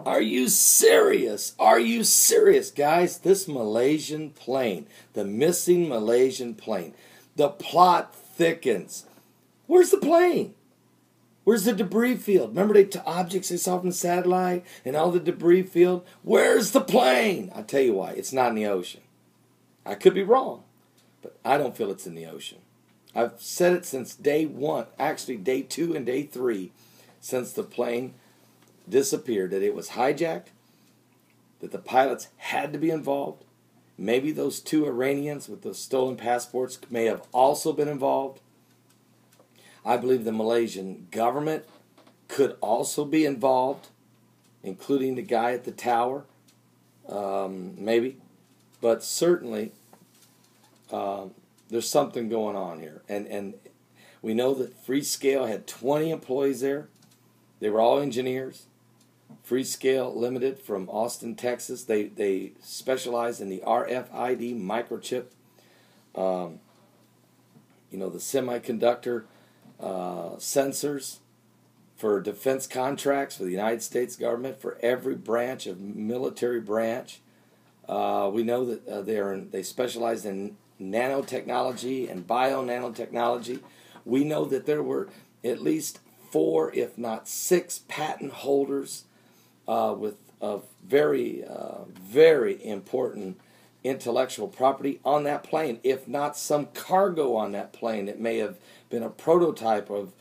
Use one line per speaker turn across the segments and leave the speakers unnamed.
Are you serious? Are you serious, guys? This Malaysian plane, the missing Malaysian plane, the plot thickens. Where's the plane? Where's the debris field? Remember objects they saw from the satellite and all the debris field? Where's the plane? I'll tell you why. It's not in the ocean. I could be wrong, but I don't feel it's in the ocean. I've said it since day one, actually day 2 and day 3, since the plane disappeared, that it was hijacked, that the pilots had to be involved. Maybe those 2 Iranians with those stolen passports may have also been involved. I believe the Malaysian government could also be involved, including the guy at the tower, maybe. But certainly, there's something going on here. And we know that Freescale had 20 employees there. They were all engineers. Freescale Limited from Austin, Texas. They specialize in the RFID microchip. The semiconductor sensors for defense contracts for the United States government, for every branch of military branch. We know that they specialize in nanotechnology and bio-nanotechnology. We know that there were at least 4, if not 6, patent holders with very, very important intellectual property on that plane, if not some cargo on that plane. It may have been a prototype of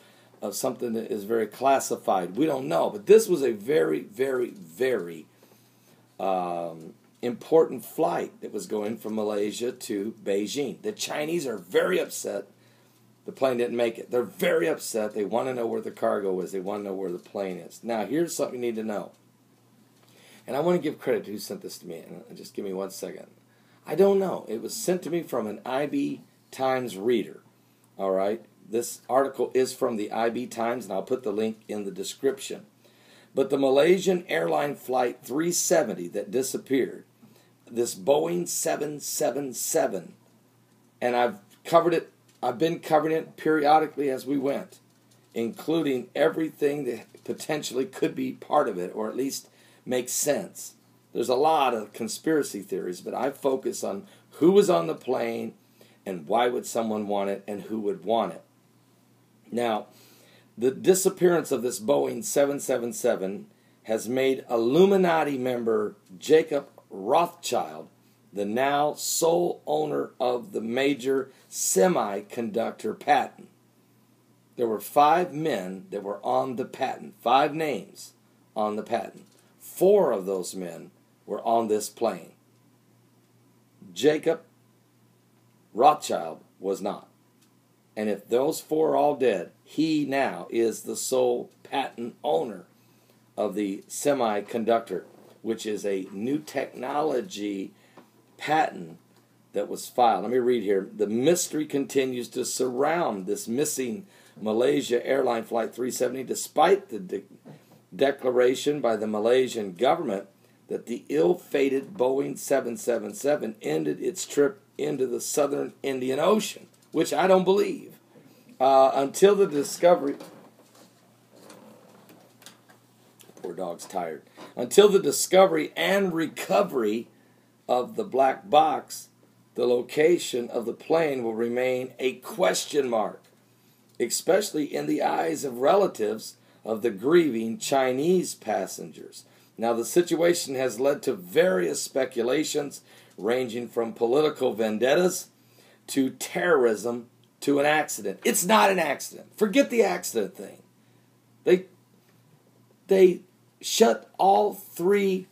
something that is very classified. We don't know. But this was a very, very, very important flight that was going from Malaysia to Beijing. The Chinese are very upset the plane didn't make it. They're very upset. They want to know where the cargo is. They want to know where the plane is. Now, here's something you need to know. And I want to give credit to who sent this to me. And just give me 1 second. I don't know. It was sent to me from an IB Times reader. All right? This article is from the IB Times, and I'll put the link in the description. But the Malaysian Airline Flight 370 that disappeared, this Boeing 777, and I've been covering it periodically as we went, including everything that potentially could be part of it, or at least makes sense. There's a lot of conspiracy theories, but I focus on who was on the plane and why would someone want it and who would want it. Now, the disappearance of this Boeing 777 has made Illuminati member Jacob Rothschild the now sole owner of the major semiconductor patent. There were 5 men that were on the patent, 5 names on the patent. 4 of those men were on this plane. Jacob Rothschild was not. And if those 4 are all dead, he now is the sole patent owner of the semiconductor, which is a new technology patent that was filed. Let me read here. The mystery continues to surround this missing Malaysia Airline Flight 370, despite the declaration by the Malaysian government that the ill-fated Boeing 777 ended its trip into the southern Indian Ocean, which I don't believe. Until the discovery... Poor dog's tired. Until the discovery and recovery of the black box, the location of the plane will remain a question mark, especially in the eyes of relatives of the grieving Chinese passengers. Now, the situation has led to various speculations ranging from political vendettas to terrorism to an accident. It's not an accident. Forget the accident thing. They shut all 3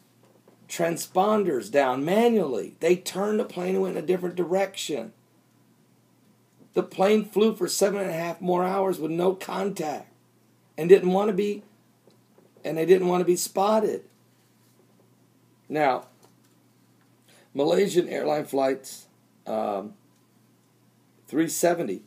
transponders down manually. They turned the plane and went in a different direction. The plane flew for 7.5 more hours with no contact and they didn't want to be spotted. Now, Malaysian Airline Flights 370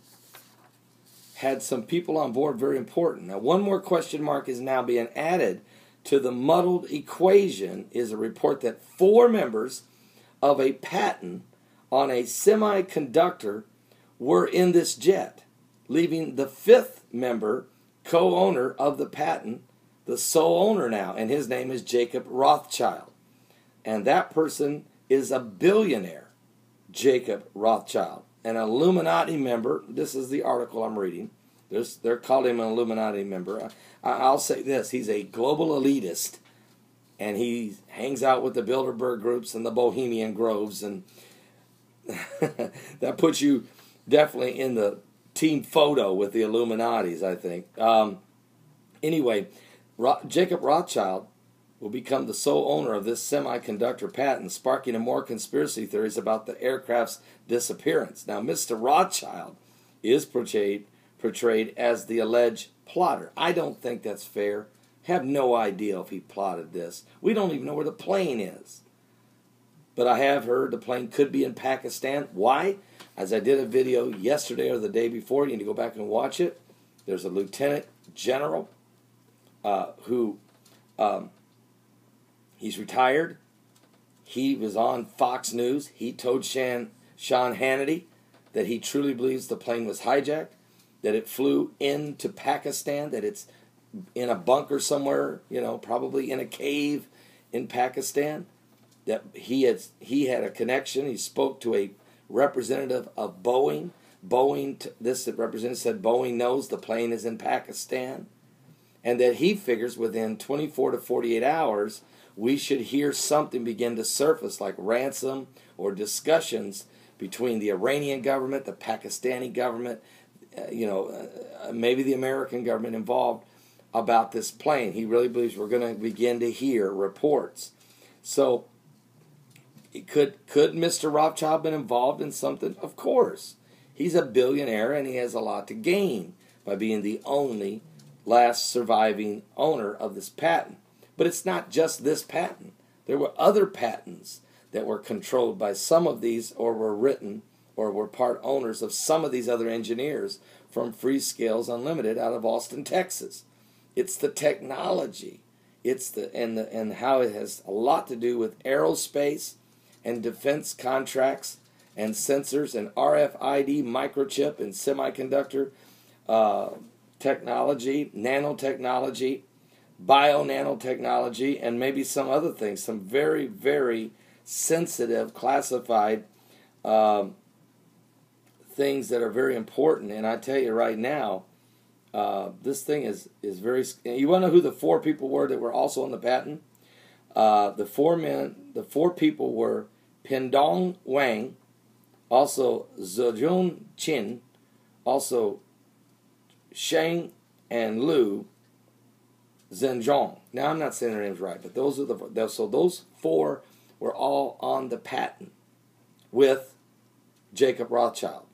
had some people on board very important. Now, one more question mark is now being added to the muddled equation is a report that 4 members of a patent on a semiconductor were in this jet, leaving the 5th member, co-owner of the patent, the sole owner now, and his name is Jacob Rothschild. And that person is a billionaire, Jacob Rothschild, an Illuminati member. This is the article I'm reading. They're calling him an Illuminati member. I'll say this, he's a global elitist, and he hangs out with the Bilderberg groups and the Bohemian Groves, and that puts you definitely in the team photo with the Illuminatis, I think. Anyway, Jacob Rothschild will become the sole owner of this semiconductor patent, sparking more conspiracy theories about the aircraft's disappearance. Now, Mr. Rothschild is portrayed as the alleged plotter. I don't think that's fair. Have no idea if he plotted this. We don't even know where the plane is. But I have heard the plane could be in Pakistan. Why? As I did a video yesterday or the day before, you need to go back and watch it. There's a lieutenant general who he's retired. He was on Fox News. He told Sean Hannity that he truly believes the plane was hijacked, that it flew into Pakistan, that it's in a bunker somewhere, probably in a cave in Pakistan, that he had a connection. He spoke to a representative of Boeing. This representative said Boeing knows the plane is in Pakistan, and that he figures within 24 to 48 hours, we should hear something begin to surface like ransom or discussions between the Iranian government, the Pakistani government, maybe the American government involved about this plane. He really believes we're going to begin to hear reports. So, could Mr. Rothschild been involved in something? Of course. He's a billionaire and he has a lot to gain by being the only last surviving owner of this patent. But it's not just this patent. There were other patents that were controlled by some of these, or were written or were part owners of some of these other engineers from Freescales Unlimited out of Austin, Texas. It's the technology. It's and how it has a lot to do with aerospace and defense contracts and sensors and RFID microchip and semiconductor technology, nanotechnology, bio-nanotechnology, and maybe some other things, some very, very sensitive, classified things that are very important. And I tell you right now, this thing is very... You want to know who the four people were that were also on the patent? The four people were Pendong Wang, also Zhejun Qin, also Sheng and Liu Zhenjiang. Now, I'm not saying their names right, but those four were all on the patent with Jacob Rothschild.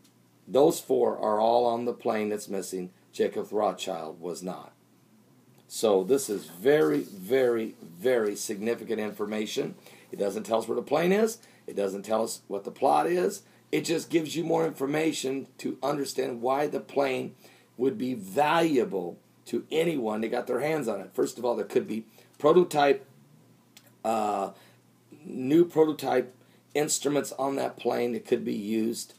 Those four are all on the plane that's missing. Jacob Rothschild was not. So this is very, very, very significant information. It doesn't tell us where the plane is. It doesn't tell us what the plot is. It just gives you more information to understand why the plane would be valuable to anyone that got their hands on it. First of all, there could be new prototype instruments on that plane that could be used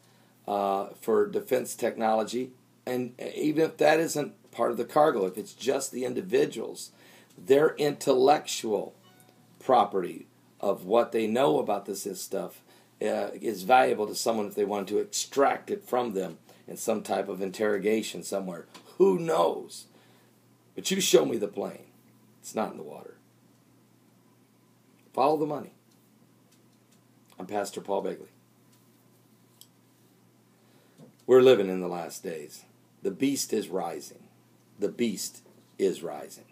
for defense technology. And even if that isn't part of the cargo, if it's just the individuals, their intellectual property of what they know about this stuff is valuable to someone if they want to extract it from them in some type of interrogation somewhere. Who knows? But you show me the plane. It's not in the water. Follow the money. I'm Pastor Paul Begley. We're living in the last days. The beast is rising. The beast is rising.